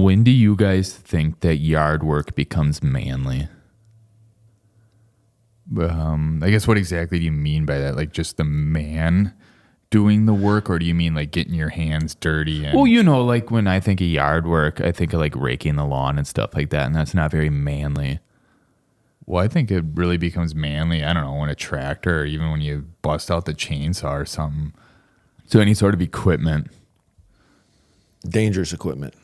When do you guys think that yard work becomes manly? I guess what exactly do you mean by that? Like just the man doing the work, or do you mean like getting your hands dirty? And... Well, like when I think of yard work, I think of like raking the lawn and stuff like that, and that's not very manly. Well, I think it really becomes manly, I don't know, when a tractor or even when you bust out the chainsaw or something. So any sort of equipment. Dangerous equipment.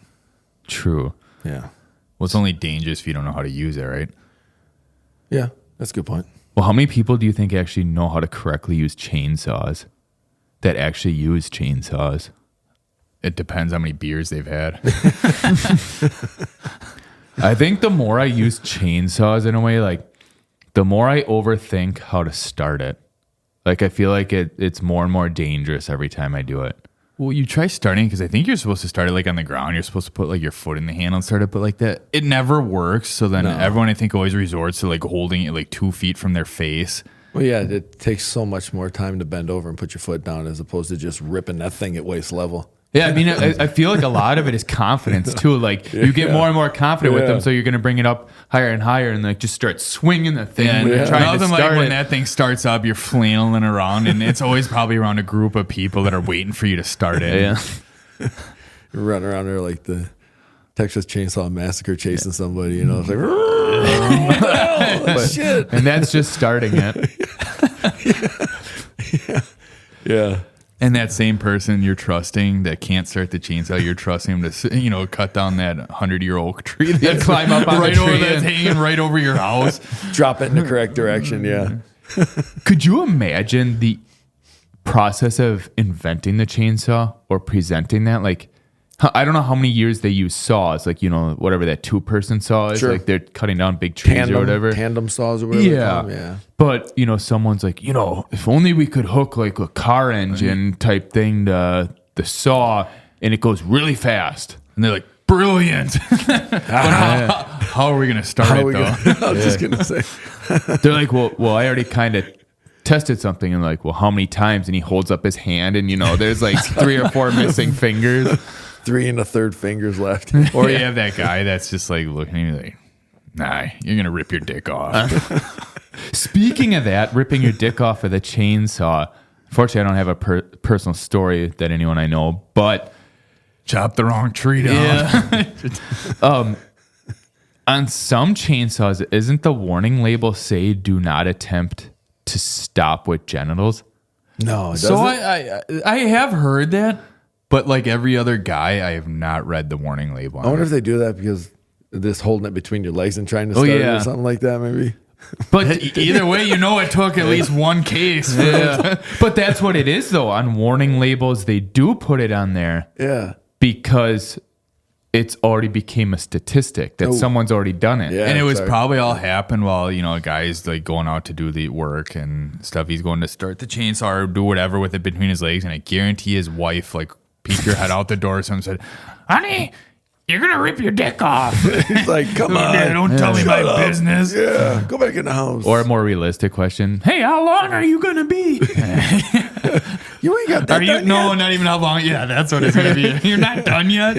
True. Yeah. Well, it's only dangerous if you don't know how to use it, right? Yeah, that's a good point. Well, how many people do you think actually know how to correctly use chainsaws? That actually use chainsaws? It depends how many beers they've had. I think the more I use chainsaws in a way, like the more I overthink how to start it. Like I feel like it's more and more dangerous every time I do it. Well, you try starting, because I think you're supposed to start it like on the ground. You're supposed to put like your foot in the handle and start it, but like that, it never works. So then everyone, I think, always resorts to like holding it like 2 feet from their face. Well, yeah, it takes so much more time to bend over and put your foot down as opposed to just ripping that thing at waist level. Yeah, I mean, I feel like a lot of it is confidence too. Like you get more and more confident with them, so you're going to bring it up higher and higher, and like just start swinging the thing. And trying to Nothing start like when it. that thing starts up, you're flailing around, and it's always probably around a group of people that are waiting for you to start it. Yeah. You're running around there like the Texas Chainsaw Massacre chasing somebody, you know. It's like, shit. And that's just starting it. Yeah. And that same person you're trusting that can't start the chainsaw, you're trusting him to, cut down that 100-year oak tree that Climb up on right the over tree that's hanging right over your house. Drop it in the correct direction, yeah. Could you imagine the process of inventing the chainsaw or presenting that? Like, I don't know how many years they use saws, like, whatever that 2-person saw is. Sure. Like they're cutting down big trees or whatever. Tandem saws or whatever. Yeah. Yeah. But, someone's like, if only we could hook like a car engine type thing to the saw and it goes really fast. And they're like, brilliant. But how are we going to start it, though? I was just going to say. They're like, well, I already kind of tested something, and like, well, how many times? And he holds up his hand, and there's like 3 or 4 missing fingers. 3 1/3 fingers left. Or you have that guy that's just like looking at you like, nah, you're going to rip your dick off. Speaking of that, ripping your dick off with a chainsaw. Unfortunately, I don't have a personal story that anyone I know, but Chop the wrong tree down. yeah. On some chainsaws, isn't the warning label say do not attempt to stop with genitals? No, it So I have heard that, but like every other guy, I have not read the warning label. I wonder if they do that because this holding it between your legs and trying to start it or something like that, maybe. But either way, it took at least one case. yeah. But that's what it is, though. On warning labels, they do put it on there. Yeah. Because it's already became a statistic that someone's already done it. Yeah, And it was probably all happened while, a guy's like going out to do the work and stuff. He's going to start the chainsaw or do whatever with it between his legs. And I guarantee his wife like peeked her head out the door or something and said, honey, you're going to rip your dick off. He's like, come on. Don't tell me my Shut up. business. Yeah. Go back in the house. Or a more realistic question. Hey, how long are you going to be? You ain't got that Are you? done No, yet. not even how long. Yeah, that's what it's going to be. You're not done yet.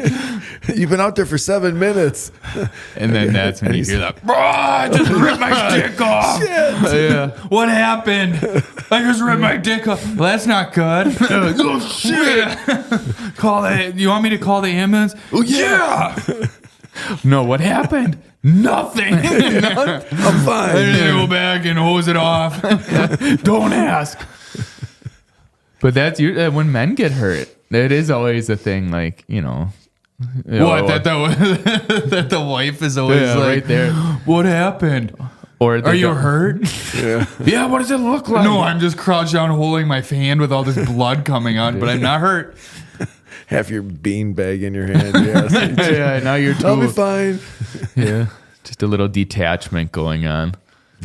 You've been out there for 7 minutes. And then that's when you hear that. I just ripped my dick off. Yeah. What happened? I just ripped my dick off. Well, that's not good. Oh shit! Call that. You want me to call the ambulance? Oh yeah. No, what happened? Nothing. I'm fine. I just go back and hose it off. Don't ask. But that's when men get hurt. It is always a thing, like, What that the wife is always like right there. What happened? Or Are you hurt? Yeah. Yeah, what does it look like? No, I'm just crouched down holding my hand with all this blood coming out, but I'm not hurt. Half your bean bag in your hand. Yes. Yeah, now you're I'll be too. fine. Yeah, just a little detachment going on.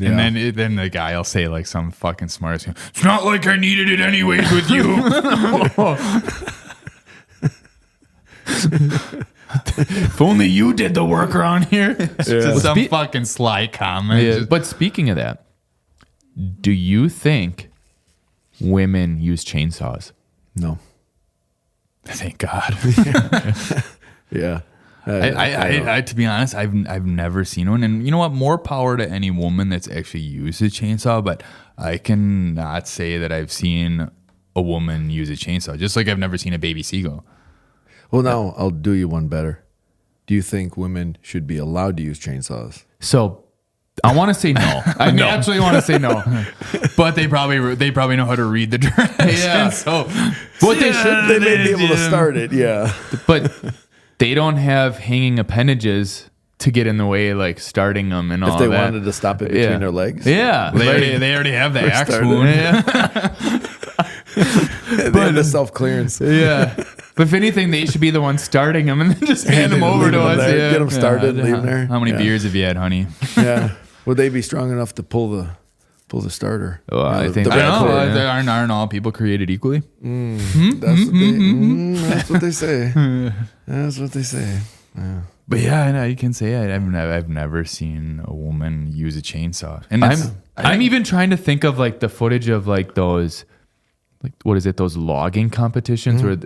And then the guy will say like some fucking smart thing. It's not like I needed it anyways with you. If only you did the work around here. Just some fucking sly comment. Yeah, Just- but speaking of that, do you think women use chainsaws? No. Thank God. Yeah. I to be honest, I've never seen one, and you know what? More power to any woman that's actually used a chainsaw. But I cannot say that I've seen a woman use a chainsaw. Just like I've never seen a baby seagull. Well, now I'll do you one better. Do you think women should be allowed to use chainsaws? So I want to say no. I naturally want to say no. But they probably know how to read the directions. Yeah. So What they should, They may be able to start it, yeah. but they don't have hanging appendages to get in the way, like starting them and all If they that. wanted to stop it between their legs. Yeah. they already have the axe started. wound. They have the self-clearance. Yeah. But if anything, they should be the ones starting them and then just hand them over Leave to them us. there, Yeah. get them started, leave them there. How many Yeah. beers have you had, honey? Yeah. Would they be strong enough to pull the starter? Well, I think the I don't know. back Yeah. Aren't all people created equally? That's what they say. That's what they say. Yeah. But yeah, I know you can say it. I've never seen a woman use a chainsaw, and I'm even trying to think of like the footage of like those, like what is it? Those logging competitions where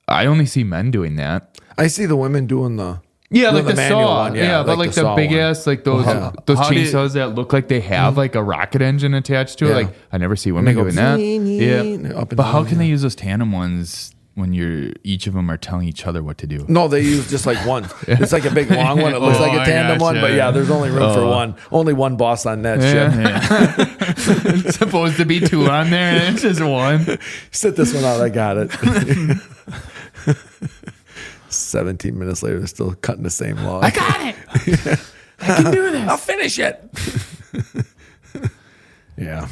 I only see men doing that. I see the women doing the Like the manual saw. one, Yeah, but like the saw big one. ass, like those those how did- chainsaws that look like they have like a rocket engine attached to it. Yeah. Like I never see women They go doing that. Yeah. Up and But how down, can they use those tandem ones when each of them are telling each other what to do? No, they use just like one. It's like a big long one. It looks Oh, like a I tandem gotcha. one, but yeah, there's only room for one. Only one boss on that ship. It's supposed to be two on there, and it's just one. Sit this one out. I got it. 17 minutes later, they're still cutting the same log. I got it. I can do this. I'll finish it. Yeah.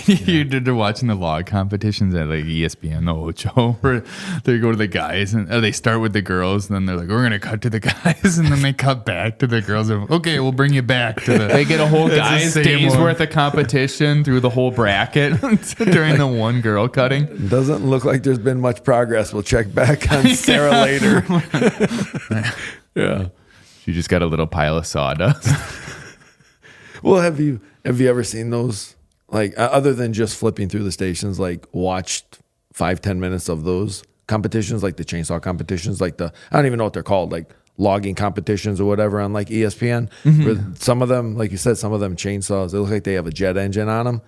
They're watching the log competitions at like ESPN, the Ocho, where they go to the guys and they start with the girls, and then they're like, "We're gonna cut to the guys," and then they cut back to the girls. And, okay, we'll bring you back to the. They get a whole It's the guy's same days one. worth of competition through the whole bracket during the one girl cutting. Doesn't look like there's been much progress. We'll check back on Sarah later. Yeah. She just got a little pile of sawdust. Well, have you ever seen those? Like other than just flipping through the stations, like watched 5-10 minutes of those competitions, like the chainsaw competitions, like I don't even know what they're called, like logging competitions or whatever on like ESPN. Where some of them, like you said, some of them chainsaws, they look like they have a jet engine on them.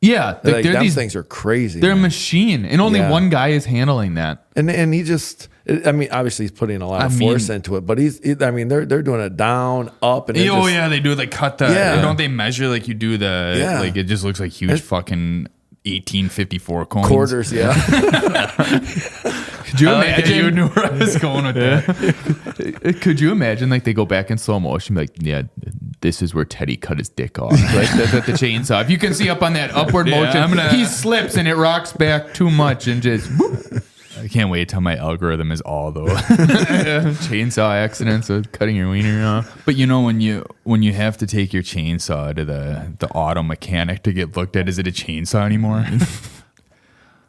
Yeah, Like, they're them these. things are crazy. They're a man. machine, and only Yeah. one guy is handling that. And he just, I mean, obviously he's putting a lot of force into it, but they're doing it down, up, and Oh yeah, they do. They cut the. Yeah. Don't they measure like you do the? Yeah. Like it just looks like huge fucking 1854 coins. quarters, yeah. Could you I like that imagine? you knew where I was going with that. Could you imagine like they go back in slow motion, be like, yeah, this is where Teddy cut his dick off, like the chainsaw. If you can see up on that upward Yeah, motion, he slips and it rocks back too much and just whoop. I can't wait till my algorithm is all those. Chainsaw accidents with cutting your wiener off. But you know when you have to take your chainsaw to the auto mechanic to get looked at, is it a chainsaw anymore?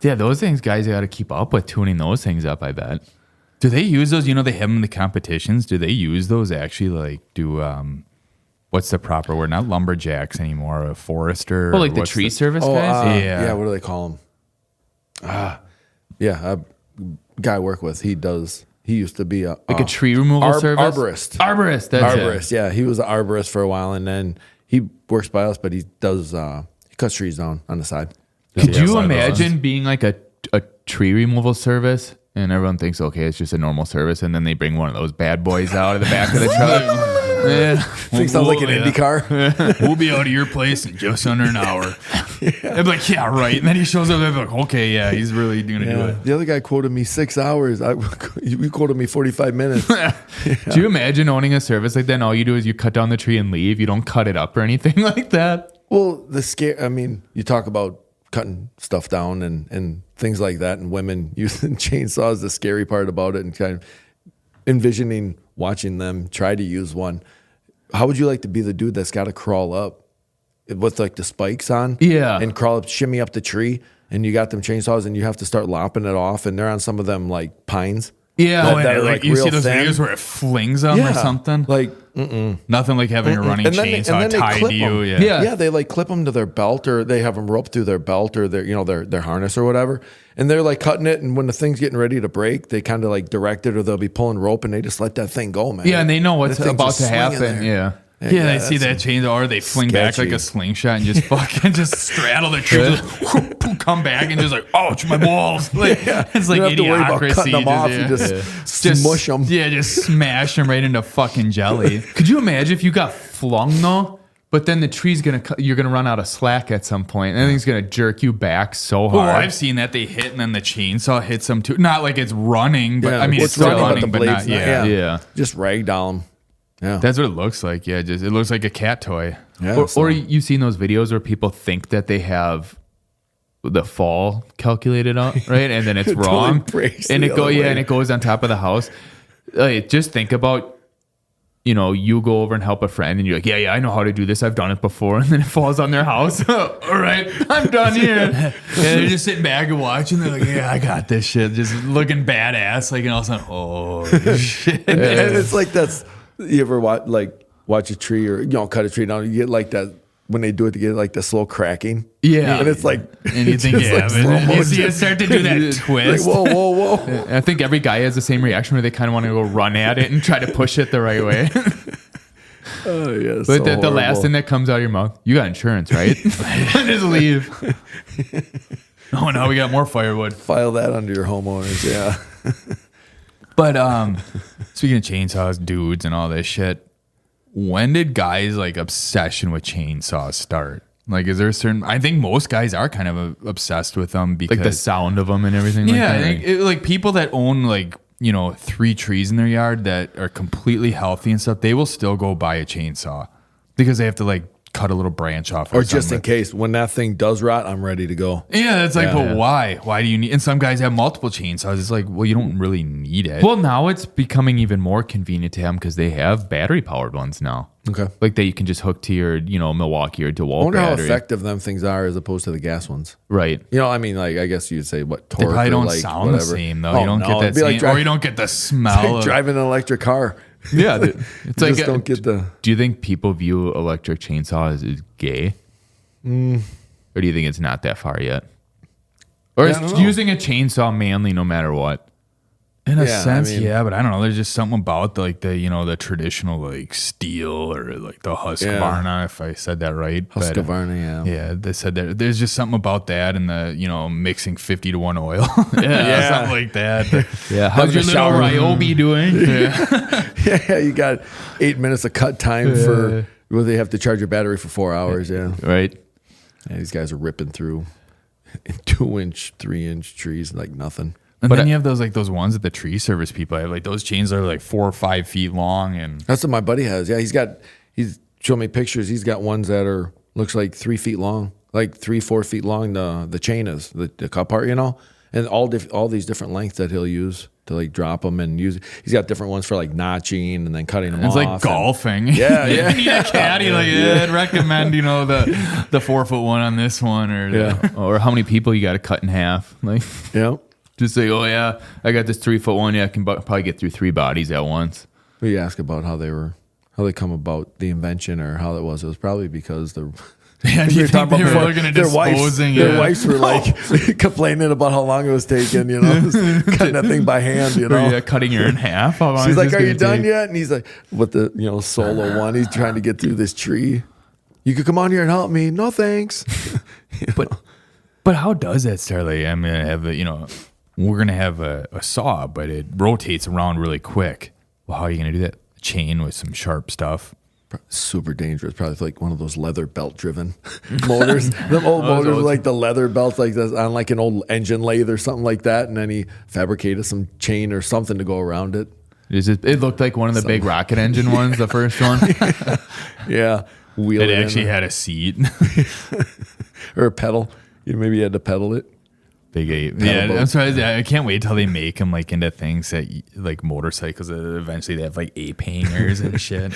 Yeah, those things guys got to keep up with tuning those things up, I bet. Do they use those? You know, they have them in the competitions. Do they use those actually? Like, what's the proper word? Not lumberjacks anymore. A forester. Well, like or the what's tree service guys. Yeah. What do they call them? A guy I work with. He used to be a tree removal service. arborist. Arborist. That's Arborist. Yeah, he was an arborist for a while, and then he works by us, but he does he cuts trees down on the side. Could Yeah, you side imagine being like a tree removal service and everyone thinks, okay, it's just a normal service, and then they bring one of those bad boys out of the back of the truck? Yeah. Thing sounds like an Indy car. We'll be out of your place in just under an hour. I'd be like, yeah, right. And then he shows up. I'd be like, okay, yeah, he's really gonna do it. The other guy quoted me 6 hours. You quoted me 45 minutes. Do you imagine owning a service like that? And all you do is you cut down the tree and leave. You don't cut it up or anything like that. Well, you talk about cutting stuff down and things like that, and women using chainsaws. The scary part about it, and kind of envisioning watching them try to use one. How would you like to be the dude that's got to crawl up with like the spikes on? Yeah. And crawl up, shimmy up the tree, and you got them chainsaws, and you have to start lopping it off, and they're on some of them like pines. Yeah. That- and that are, like, like, you see real those thin. videos where it flings them or something. Like, Nothing like having a running chainsaw tied to you. Yeah. yeah, they like clip them to their belt, or they have them roped through their belt or their harness or whatever, and they're like cutting it. And when the thing's getting ready to break, they kind of like direct it, or they'll be pulling rope, and they just let that thing go, man. Yeah, and they know what's That thing's about just to swinging happen. there. Yeah. Yeah, they see that chainsaw, or they fling back like sketchy. a slingshot and just fucking just straddle the tree, just come back and just like, ouch, my balls. Like, it's like You don't have to worry about idiocracy. cutting them off. You just smush them. Yeah, just smash them right into fucking jelly. Could you imagine if you got flung though, but then the tree's you're gonna run out of slack at some point, and that thing's gonna jerk you back so Oh, hard. I've seen that they hit and then the chainsaw hits them too. Not like it's running, but I mean it's still running, running, but not. Yeah. Yeah. Just ragdoll them. Yeah, That's what it looks like. Yeah, just it looks like a cat toy. yeah. Or you've seen those videos where people think that they have the fall calculated out, right? And then it's It totally wrong. breaks And the it go other way. and it goes on top of the house. Like, just think about, you go over and help a friend and you're like, yeah, I know how to do this. I've done it before. And then it falls on their house. All right, I'm done here. Yeah, they're just sitting back and watching. They're like, yeah, I got this shit. Just looking badass. Like, and all of a sudden, oh, shit. and it's like you ever watch a tree or cut a tree down, you get like that when they do it, to get like the slow cracking. Yeah. And it's like, And you think, just yeah, like slow and you motion. see it start to do that Like, twist. whoa. And I think every guy has the same reaction where they kind of want to go run at it and try to push it the right way. Oh yeah. But so the last horrible. thing that comes out of your mouth, you got insurance, right? Just leave. Oh, now we got more firewood. File that under your homeowners. Yeah. But speaking of chainsaws, dudes, and all this shit, when did guys like obsession with chainsaws start? Like, is there a certain? I think most guys are kind of obsessed with them because Like the sound of them and everything. yeah, like I that. think like people that own like 3 trees in their yard that are completely healthy and stuff, they will still go buy a chainsaw because they have to like cut a little branch off Or just something. in case when that thing does rot, I'm ready to go. Yeah, it's like, Yeah. but why? Why do you need? And some guys have multiple chainsaws. It's like, well, you don't really need it. Well, now it's becoming even more convenient to them because they have battery powered ones now. Okay. Like that you can just hook to your, Milwaukee or I DeWalt wonder how battery. effective them things are as opposed to the gas ones. Right. I mean, like, I guess you'd say what they torque probably or don't like sound whatever. the same though. Oh, You don't no, get that it'd be like same, or dri- you don't get the It's smell. like of, driving an electric car. Yeah. It's You like, just don't get the. do you think people view electric chainsaws as gay? Or do you think it's not that far yet? Or Yeah, I is don't know. using a chainsaw manly no matter what? in a Yeah, I sense, mean- yeah, but I don't know. There's just something about like the traditional like steel or like the Husqvarna, if I said that right. But, Husqvarna, yeah. yeah, they said that there's just something about that and the mixing 50 to 1 oil, Yeah. something like that. Yeah. How's your the little shower. Ryobi doing? Yeah, you got 8 minutes of cut time for where they have to charge your battery for 4 hours. Yeah. Right. Yeah, these guys are ripping through 2-inch, 3-inch trees like nothing. And But then you have those ones that the tree service people have. Like those chains are like 4 or 5 feet long, and That's what my buddy has. Yeah, he's showing me pictures. He's got ones that looks like 3 feet long, like 3-4 feet long. The chain is the cut part, and all these different lengths that he'll use to like drop them and use. He's got different ones for like notching and then cutting them it's off. like golfing. Yeah, yeah. You need a caddy. Like I'd recommend the 4 foot one on this one, or Yeah, Or how many people you got to cut in half? Like, yeah. just say, oh yeah, I got this 3-foot one. Yeah, I can probably get through 3 bodies at once. We asked about how they come about the invention or how that was. It was probably because the. Yeah, do you think they were looking at disposing? Their wives were like complaining about how long it was taking, cutting that thing by hand, Or, yeah, cutting her in half. How long She's is like, this "Are you gonna done take?" yet?" And he's like, "With the solo one, he's trying to get through this tree. You could come on here and help me. No thanks." But how does that start? Like, I'm gonna have we're gonna have a saw, but it rotates around really quick. Well, how are you gonna do that? A chain with some sharp stuff. Super dangerous. Probably like one of those leather belt driven motors. Them old motors with like the leather belts like this on like an old engine lathe or something like that. And then he fabricated some chain or something to go around it. It looked like one of the big rocket engine ones, the first one. Yeah. Wheel It actually in had a seat. or a pedal. Maybe you had to pedal it. Big ape. Pedal Yeah, boat. I'm sorry. I can't wait till they make them like into things that like motorcycles. That eventually they have like ape hangers and shit.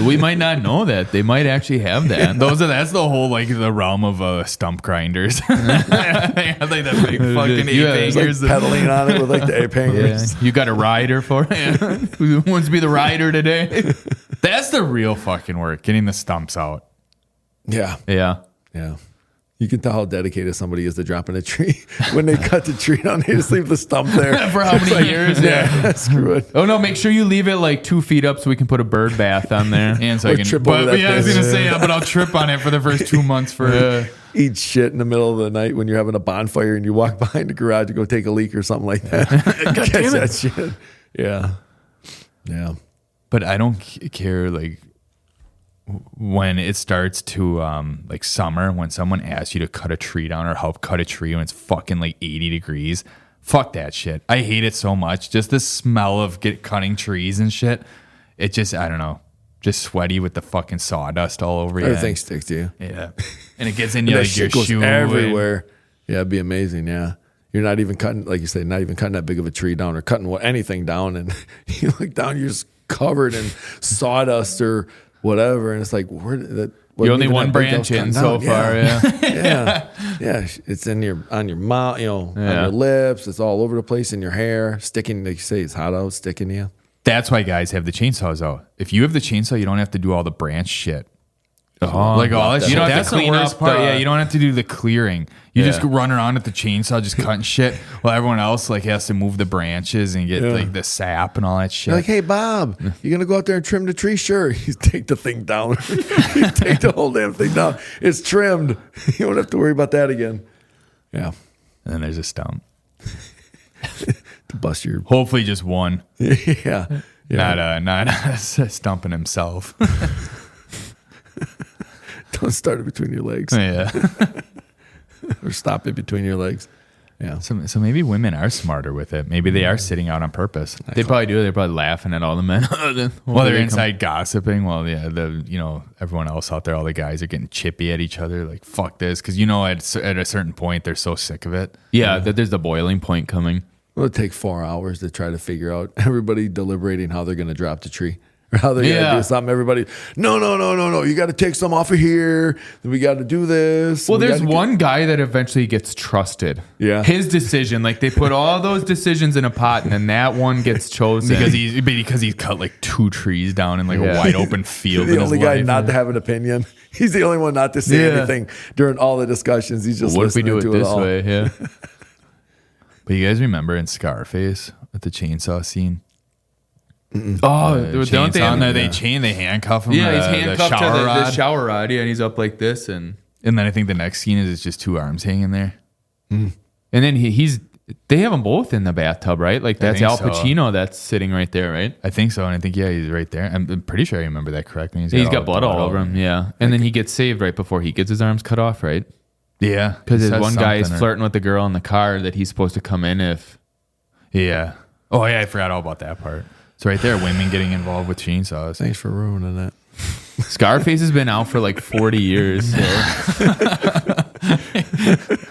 We might not know that. They might actually have that. That's the whole like the realm of stump grinders. They have like the big fucking ape Yeah, It's hangers. like pedaling on it with like the ape Yeah. hangers. You got a rider for it? Who wants to be the rider today? That's the real fucking work. Getting the stumps out. Yeah. Yeah. Yeah. You can tell how dedicated somebody is to dropping a tree. When they cut the tree down, they just leave the stump there. For how many years? Yeah, screw it. Oh no! Make sure you leave it like 2 feet up so we can put a bird bath on there. And so I can trip over but that yeah, I was thing. gonna say, but I'll trip on it for the first 2 months for Eat shit in the middle of the night when you're having a bonfire and you walk behind the garage to go take a leak or something like that. Catch that shit. Yeah. Yeah. But I don't care like when it starts to like summer, when someone asks you to cut a tree down or help cut a tree when it's fucking like 80 degrees. Fuck that shit. I hate it so much. Just the smell of cutting trees and shit. It just, I don't know, just sweaty with the fucking sawdust all over you. Everything sticks to you. Yeah. And it gets in And your, that like, your shit goes shoe. everywhere. Yeah, it'd be amazing. Yeah. You're not even cutting, like you say, not even cutting that big of a tree down or cutting anything down. And you look down, you're just covered in sawdust or whatever. And it's like, where did that? You're only one branch in so far. Yeah. Yeah. It's on your mouth, on your lips. It's all over the place in your hair, sticking. Like you say, it's hot out, sticking to you. That's why guys have the chainsaws out. If you have the chainsaw, you don't have to do all the branch shit. Oh, Like all that shit. you don't have That's to the clean worst up. part. Yeah, you don't have to do the clearing. You just Yeah. run around with the chainsaw, just cutting shit, while everyone else like has to move the branches and get like the sap and all that shit. You're like, hey, Bob, you going to go out there and trim the tree? Sure. You take the thing down. You take the whole damn thing down. It's trimmed. You don't have to worry about that again. Yeah. And then there's a stump. To bust your. Hopefully, just one. Yeah. Not stumping himself. Don't start it between your legs Yeah. or stop it between your legs. Yeah. So maybe women are smarter with it. Maybe they are sitting out on purpose. They probably do. They're probably laughing at all the men. Well, they're inside gossiping. Well, yeah, everyone else out there, all the guys are getting chippy at each other. Like, fuck this. Because, at a certain point, they're so sick of it. Yeah, that there's the boiling point coming. Well, it'll take 4 hours to try to figure out everybody deliberating how they're going to drop the tree or how they're going to do something. Everybody, no. You got to take some off of here. We got to do this. Well, We there's gotta one guy that eventually gets trusted. Yeah. His decision, like they put all those decisions in a pot and then that one gets chosen. Because he cut like 2 trees down in like a wide open field. the in his only guy life. not to have an opinion. He's the only one not to say anything during all the discussions. He's just What if we listening do it to this all. way? Yeah. But you guys remember in Scarface with the chainsaw scene? Oh, don't they? Chainsaw, no, they handcuff him. Yeah, he's the handcuffed shower to the rod. shower rod. Yeah, and he's up like this, and And then I think the next scene is it's just 2 arms hanging there. then he's. They have them both in the bathtub, right? Like that's think Al so. Pacino that's sitting right there, right? I think so, and I think he's right there. I'm pretty sure I remember that correctly. He's got blood all over him. Yeah, and then he gets saved right before he gets his arms cut off, right? Yeah, Because it says one guy is something or- flirting with the girl in the car that he's supposed to come in if. Yeah. Oh yeah, I forgot all about that part. So right there, women getting involved with chainsaws. Thanks for ruining that. Scarface has been out for like 40 years. So.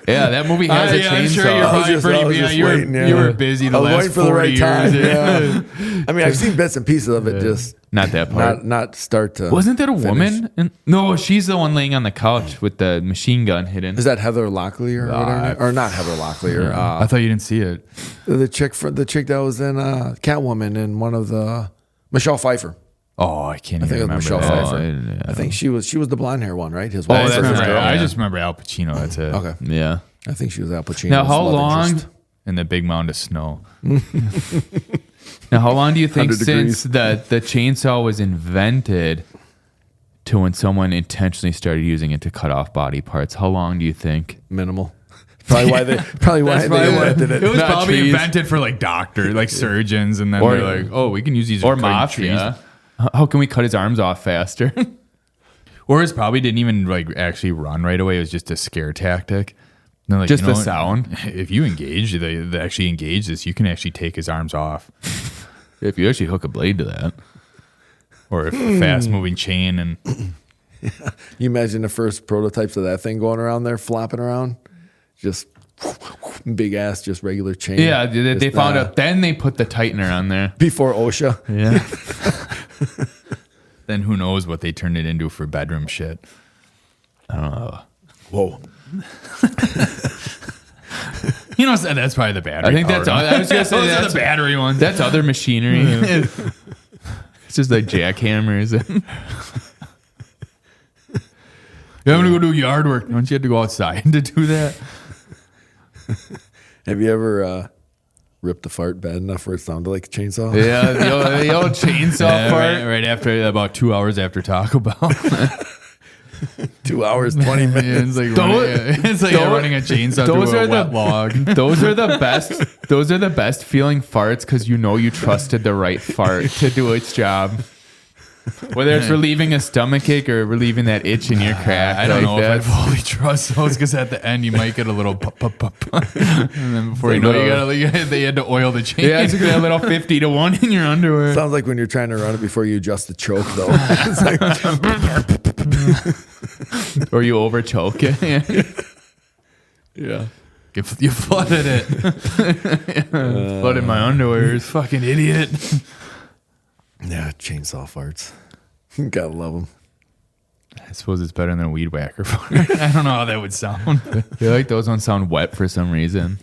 Yeah, that movie has a chainsaw. I'm sure you're I was probably just pretty. waiting, You were busy the I was last waiting for the 40 right years. time. Yeah. I mean, I've seen bits and pieces of it. Just Not that part. not start to. Wasn't that a finish. woman? No, she's the one laying on the couch with the machine gun hidden. Is that Heather Locklear or whatever? Or not Heather Locklear? I thought you didn't see it. The chick that was in Catwoman in one of the Michelle Pfeiffer. Oh, I can't I even think it was remember Michelle that. Pfeiffer. I think she was the blonde hair one, right? His Oh, wife that's or his right. girl. I just remember Al Pacino. That's it. Okay, Yeah. I think she was Al Pacino. Now, how long? And the big mound of snow. Now, how long do you think 100 since the chainsaw was invented to when someone intentionally started using it to cut off body parts? How long do you think? Minimal. Probably why they invented it. It was Not probably trees. invented for like doctors, like surgeons, and then Or- they're like, "Oh, we can use these Or for cutting mafia. How can we cut his arms off faster? Or it probably didn't even like actually run right away. It was just a scare tactic. And they're like, Just you know the what? sound? If you engage, they actually engage this, you can actually take his arms off, If you actually hook a blade to that. or a fast moving chain. And You imagine the first prototypes of that thing going around there, flopping around. just big ass, just regular chain. Yeah, they found out. Then they put the tightener on there. Before OSHA. Yeah. Then who knows what they turned it into for bedroom shit. I don't know. Whoa. You know, that's probably the battery. I think that's. power, I was gonna say those are that's the battery ones. That's other machinery. It's just like jackhammers. You having to go do yard work? Don't you have to go outside to do that? Have you ever ripped a fart bad enough where it sounded like a chainsaw? Yeah, the old chainsaw part. Right after about 2 hours after Taco Bell. 2 hours, 20 minutes. It's like running a chainsaw through a wet log. Those are the best. Those are the best feeling farts because you know you trusted the right fart to do its job. Whether it's relieving a stomachache or relieving that itch in your crack. I don't know if I fully trust those because at the end you might get a little pop. And then before you know they had to oil the chain. Yeah, it's like a little 50-1 in your underwear. Sounds like when you're trying to run it before you adjust the choke, though. It's like, Or you over choke it. yeah. You flooded it. Flooded my underwear. You fucking idiot. Yeah, chainsaw farts. Gotta love them. I suppose it's better than a weed whacker fart. I don't know how that would sound. I feel like those ones sound wet for some reason.